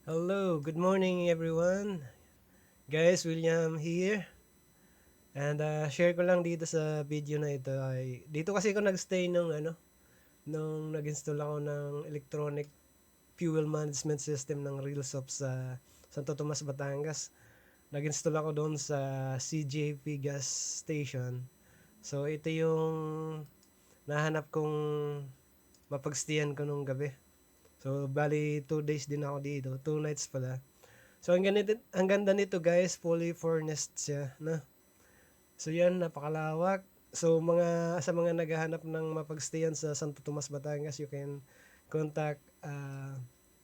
Hello, good morning everyone. Guys, William here. And share ko lang dito sa video na ito ay dito kasi ako nagstay nung nag-install ako ng electronic fuel management system ng Reelsoft sa Santo Tomas, Batangas. Nag-install ako doon sa CJP gas station. So ito yung nahanap kong mapagstayan ko nung gabi. So bali 2 days din ako dito, 2 nights pala. So ang ganda nito guys, fully furnished siya, no? So yan, napakalawak. So sa mga naghahanap ng mapagstayan sa Santo Tomas, Batangas, you can contact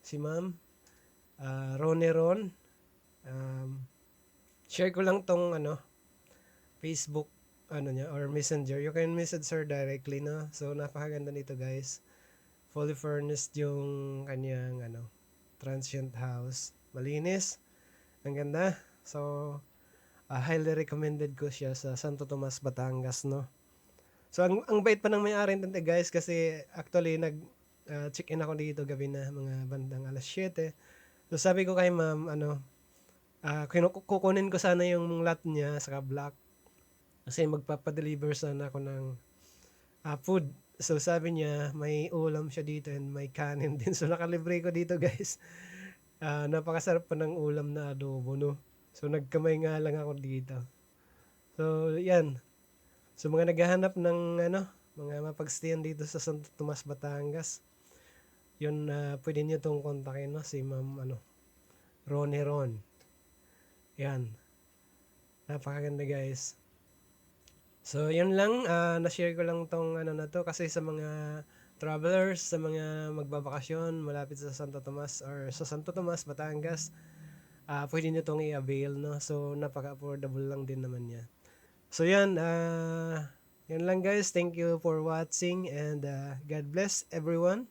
si Ma'am Rone Ron. Um, Share ko lang tong Facebook niya or Messenger. You can message her directly, no? So napakaganda nito guys. Fully furnished yung kanyang transient house. Malinis. Ang ganda. So highly recommended ko siya sa Santo Tomas, Batangas, no? So ang bait pa ng may-ari nito guys kasi actually check-in ako dito gabi na mga bandang alas 7. So sabi ko kay ma'am kukunin ko sana yung lot niya sa block kasi magpapa-deliver sana ako ng food. So sabi niya may ulam siya dito and may kanin din. So nakalibre ko dito guys. Napakasarap pa ng ulam na adobo, no? So nagkamay nga lang ako dito. So yan. So mga naghahanap ng mga mapagstayan dito sa Santo Tomas, Batangas, yun pwede niyo tong kontakin, no, si Ma'am Rone Ron. Yan. Napakaganda guys. So yun lang, na-share ko lang tong na to kasi sa mga travelers, sa mga magbabakasyon malapit sa Santo Tomas or sa Santo Tomas, Batangas, pwede niyo tong i-avail, no. So napaka-affordable lang din naman niya. So yan, yan lang guys. Thank you for watching and God bless everyone.